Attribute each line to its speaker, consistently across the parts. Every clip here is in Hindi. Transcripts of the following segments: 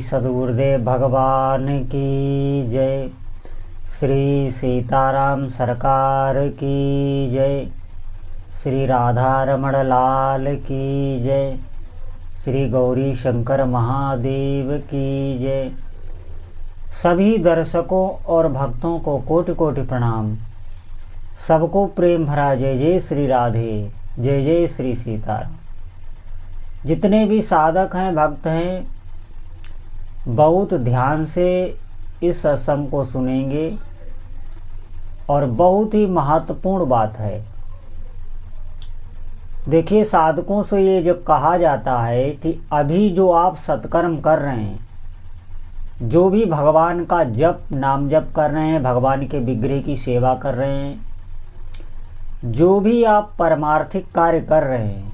Speaker 1: सद्गुरुदेव भगवान की जय। श्री सीताराम सरकार की जय। श्री राधा रमण लाल की जय। श्री गौरी शंकर महादेव की जय। सभी दर्शकों और भक्तों को कोटि कोटि प्रणाम। सबको प्रेम भरा जय जय श्री राधे, जय जय श्री सीताराम। जितने भी साधक हैं, भक्त हैं, बहुत ध्यान से इस सत्संग को सुनेंगे और बहुत ही महत्वपूर्ण बात है। देखिए, साधकों से ये जो कहा जाता है कि अभी जो आप सत्कर्म कर रहे हैं, जो भी भगवान का जप नाम जप कर रहे हैं, भगवान के विग्रह की सेवा कर रहे हैं, जो भी आप परमार्थिक कार्य कर रहे हैं,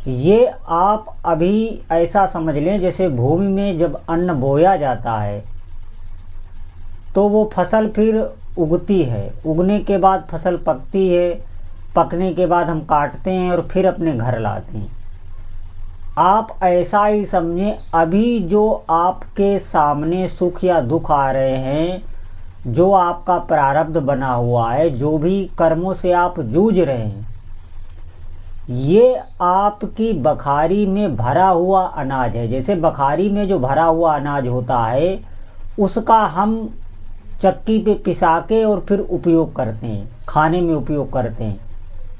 Speaker 1: ये आप अभी ऐसा समझ लें जैसे भूमि में जब अन्न बोया जाता है तो वो फसल फिर उगती है, उगने के बाद फसल पकती है, पकने के बाद हम काटते हैं और फिर अपने घर लाते हैं। आप ऐसा ही समझें, अभी जो आपके सामने सुख या दुख आ रहे हैं, जो आपका प्रारब्ध बना हुआ है, जो भी कर्मों से आप जूझ रहे हैं, ये आपकी बखारी में भरा हुआ अनाज है। जैसे बखारी में जो भरा हुआ अनाज होता है, उसका हम चक्की पे पिसा के और फिर उपयोग करते हैं, खाने में उपयोग करते हैं,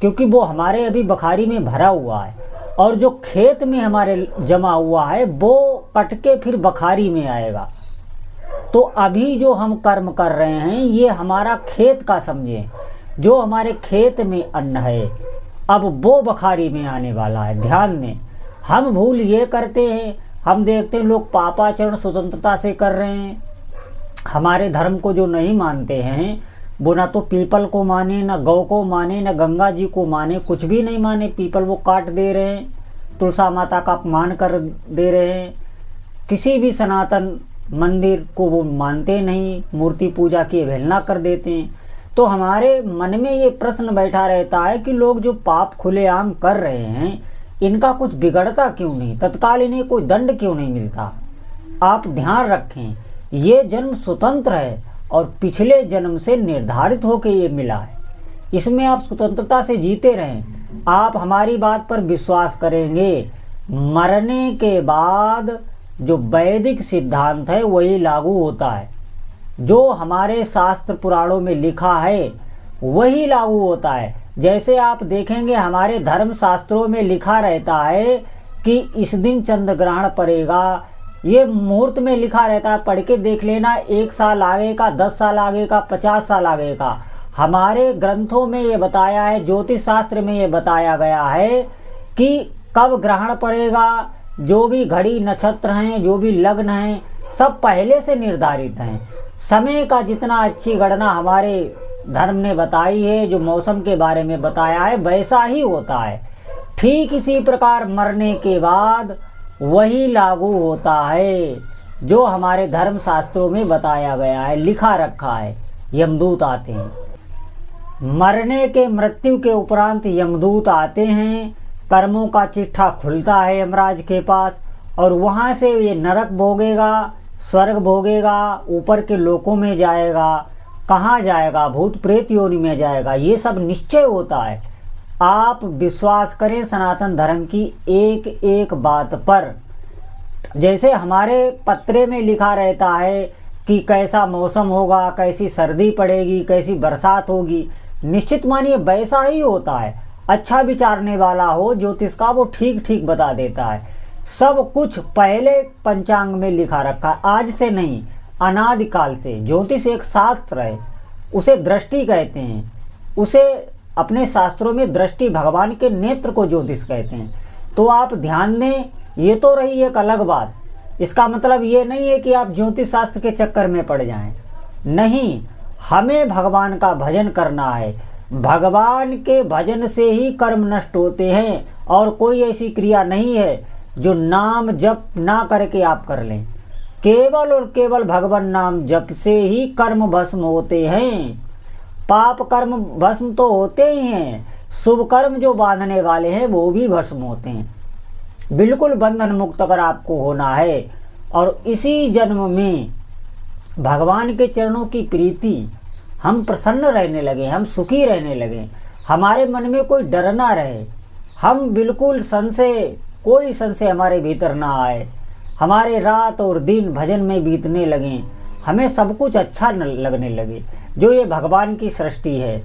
Speaker 1: क्योंकि वो हमारे अभी बखारी में भरा हुआ है। और जो खेत में हमारे जमा हुआ है वो कट के फिर बखारी में आएगा। तो अभी जो हम कर्म कर रहे हैं ये हमारा खेत का समझें, जो हमारे खेत में अन्न है अब वो बखारी में आने वाला है। ध्यान दें, हम भूल ये करते हैं, हम देखते हैं लोग पापाचरण स्वतंत्रता से कर रहे हैं। हमारे धर्म को जो नहीं मानते हैं वो ना तो पीपल को माने, ना गौ को माने, ना गंगा जी को माने, कुछ भी नहीं माने। पीपल वो काट दे रहे हैं, तुलसा माता का अपमान कर दे रहे हैं, किसी भी सनातन मंदिर को वो मानते नहीं, मूर्ति पूजा की अवहेलना कर देते हैं। तो हमारे मन में ये प्रश्न बैठा रहता है कि लोग जो पाप खुलेआम कर रहे हैं, इनका कुछ बिगड़ता क्यों नहीं, तत्काल इन्हें कोई दंड क्यों नहीं मिलता। आप ध्यान रखें, ये जन्म स्वतंत्र है और पिछले जन्म से निर्धारित होकर ये मिला है। इसमें आप स्वतंत्रता से जीते रहें। आप हमारी बात पर विश्वास करेंगे, मरने के बाद जो वैदिक सिद्धांत है वही लागू होता है। जो हमारे शास्त्र पुराणों में लिखा है वही लागू होता है। जैसे आप देखेंगे हमारे धर्म शास्त्रों में लिखा रहता है कि इस दिन चंद्र ग्रहण पड़ेगा, ये मुहूर्त में लिखा रहता है, पढ़ के देख लेना। 1 साल आगे का, 10 साल आगे का, 50 साल आगे का हमारे ग्रंथों में ये बताया है, ज्योतिष शास्त्र में ये बताया गया है कि कब ग्रहण पड़ेगा। जो भी घड़ी नक्षत्र हैं, जो भी लग्न हैं, सब पहले से निर्धारित हैं। समय का जितना अच्छी गणना हमारे धर्म ने बताई है, जो मौसम के बारे में बताया है, वैसा ही होता है। ठीक इसी प्रकार मरने के बाद वही लागू होता है जो हमारे धर्म शास्त्रों में बताया गया है, लिखा रखा है। यमदूत आते हैं, मरने के मृत्यु के उपरांत यमदूत आते हैं, कर्मों का चिट्ठा खुलता है यमराज के पास, और वहाँ से ये नरक भोगेगा, स्वर्ग भोगेगा, ऊपर के लोकों में जाएगा, कहाँ जाएगा, भूत प्रेत योनि में जाएगा, ये सब निश्चय होता है। आप विश्वास करें सनातन धर्म की एक एक बात पर। जैसे हमारे पत्रे में लिखा रहता है कि कैसा मौसम होगा, कैसी सर्दी पड़ेगी, कैसी बरसात होगी, निश्चित मानिए वैसा ही होता है। अच्छा विचारने वाला हो ज्योतिष का, वो ठीक ठीक बता देता है। सब कुछ पहले पंचांग में लिखा रखा है, आज से नहीं, अनादिकाल से। ज्योतिष एक शास्त्र है, उसे दृष्टि कहते हैं, उसे अपने शास्त्रों में दृष्टि, भगवान के नेत्र को ज्योतिष कहते हैं। तो आप ध्यान दें, ये तो रही एक अलग बात। इसका मतलब ये नहीं है कि आप ज्योतिष शास्त्र के चक्कर में पड़ जाएं, नहीं। हमें भगवान का भजन करना है, भगवान के भजन से ही कर्म नष्ट होते हैं, और कोई ऐसी क्रिया नहीं है जो नाम जप ना करके आप कर लें। केवल और केवल भगवान नाम जप से ही कर्म भस्म होते हैं। पाप कर्म भस्म तो होते ही हैं, शुभ कर्म जो बांधने वाले हैं वो भी भस्म होते हैं। बिल्कुल बंधन मुक्त अगर आपको होना है और इसी जन्म में भगवान के चरणों की प्रीति, हम प्रसन्न रहने लगे, हम सुखी रहने लगे, हमारे मन में कोई डर ना रहे, हम बिल्कुल संशय, कोई संशय हमारे भीतर ना आए, हमारे रात और दिन भजन में बीतने लगे, हमें सब कुछ अच्छा लगने लगे। जो ये भगवान की सृष्टि है,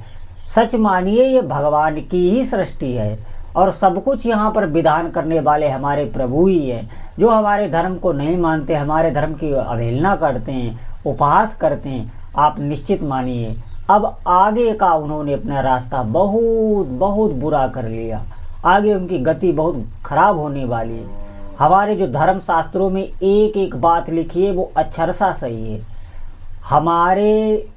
Speaker 1: सच मानिए ये भगवान की ही सृष्टि है और सब कुछ यहाँ पर विधान करने वाले हमारे प्रभु ही हैं। जो हमारे धर्म को नहीं मानते, हमारे धर्म की अवहेलना करते हैं, उपहास करते हैं, आप निश्चित मानिए अब आगे का उन्होंने अपना रास्ता बहुत बहुत बुरा कर लिया, आगे उनकी गति बहुत खराब होने वाली है। हमारे जो धर्म शास्त्रों में एक एक बात लिखी है वो अक्षरशः सही है। हमारे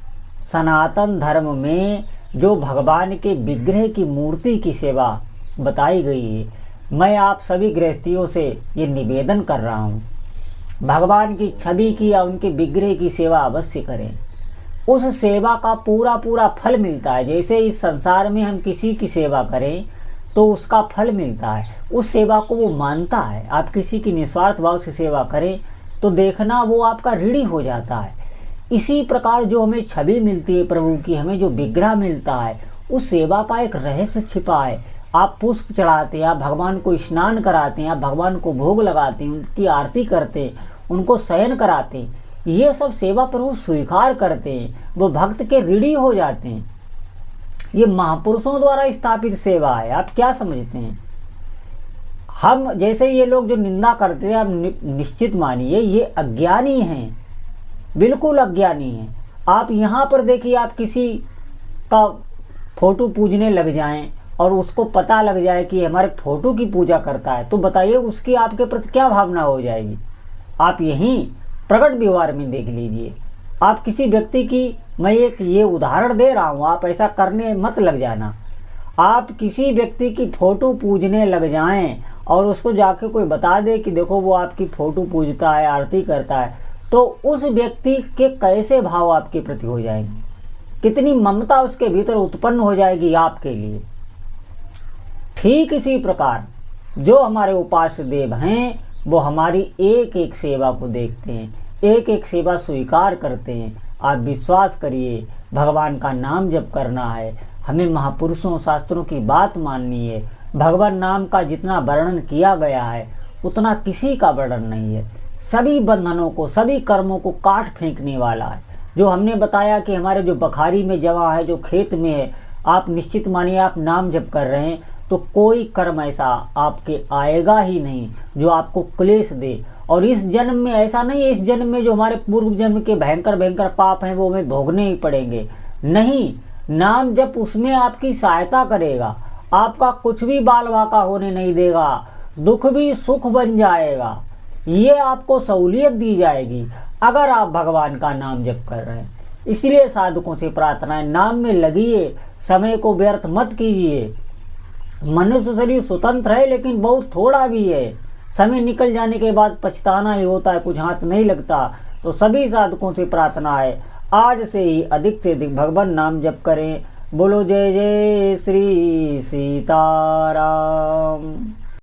Speaker 1: सनातन धर्म में जो भगवान के विग्रह की मूर्ति की सेवा बताई गई है, मैं आप सभी गृहस्थियों से ये निवेदन कर रहा हूँ, भगवान की छवि की या उनके विग्रह की सेवा अवश्य करें। उस सेवा का पूरा पूरा फल मिलता है। जैसे इस संसार में हम किसी की सेवा करें तो उसका फल मिलता है, उस सेवा को वो मानता है। आप किसी की निस्वार्थ भाव से सेवा करें तो देखना वो आपका ऋणी हो जाता है। इसी प्रकार जो हमें छवि मिलती है प्रभु की, हमें जो विग्रह मिलता है, उस सेवा का एक रहस्य छिपा है। आप पुष्प चढ़ाते हैं, आप भगवान को स्नान कराते हैं, आप भगवान को भोग लगाते हैं, उनकी आरती करते हैं, उनको शयन कराते हैं, ये सब सेवा प्रभु स्वीकार करते हैं, वो भक्त के ऋणी हो जाते हैं। ये महापुरुषों द्वारा स्थापित सेवा है। आप क्या समझते हैं? हम जैसे ये लोग जो निंदा करते हैं, आप निश्चित मानिए ये अज्ञानी हैं, बिल्कुल अज्ञानी हैं। आप यहाँ पर देखिए, आप किसी का फोटो पूजने लग जाएं और उसको पता लग जाए कि हमारे फोटो की पूजा करता है, तो बताइए उसकी आपके प्रति क्या भावना हो जाएगी। आप यहीं प्रकट व्यवहार में देख लीजिए। आप किसी व्यक्ति की, मैं एक ये उदाहरण दे रहा हूँ, आप ऐसा करने मत लग जाना। आप किसी व्यक्ति की फोटो पूजने लग जाएं और उसको जाके कोई बता दे कि देखो वो आपकी फोटो पूजता है, आरती करता है, तो उस व्यक्ति के कैसे भाव आपके प्रति हो जाएंगे, कितनी ममता उसके भीतर उत्पन्न हो जाएगी आपके लिए। ठीक इसी प्रकार जो हमारे उपास्य देव हैं वो हमारी एक एक सेवा को देखते हैं, एक एक सेवा स्वीकार करते हैं। आप विश्वास करिए, भगवान का नाम जप करना है, हमें महापुरुषों शास्त्रों की बात माननी है। भगवान नाम का जितना वर्णन किया गया है उतना किसी का वर्णन नहीं है। सभी बंधनों को, सभी कर्मों को काट फेंकने वाला है। जो हमने बताया कि हमारे जो बखारी में जवा है, जो खेत में है, आप निश्चित मानिए आप नाम जप कर रहे हैं तो कोई कर्म ऐसा आपके आएगा ही नहीं जो आपको क्लेश दे। और इस जन्म में ऐसा नहीं है, इस जन्म में जो हमारे पूर्व जन्म के भयंकर भयंकर पाप हैं वो हमें भोगने ही पड़ेंगे। नहीं, नाम जप उसमें आपकी सहायता करेगा, आपका कुछ भी बाल वाका होने नहीं देगा, दुख भी सुख बन जाएगा। ये आपको सहूलियत दी जाएगी अगर आप भगवान का नाम जप कर रहे हैं। इसलिए साधकों से प्रार्थना है, नाम में लगिए, समय को व्यर्थ मत कीजिए। मनुष्य शरीर स्वतंत्र है लेकिन बहुत थोड़ा भी है, समय निकल जाने के बाद पछताना ही होता है, कुछ हाथ नहीं लगता। तो सभी साधकों से प्रार्थना है, आज से ही अधिक से अधिक भगवान नाम जप करें। बोलो जय जय श्री सीताराम।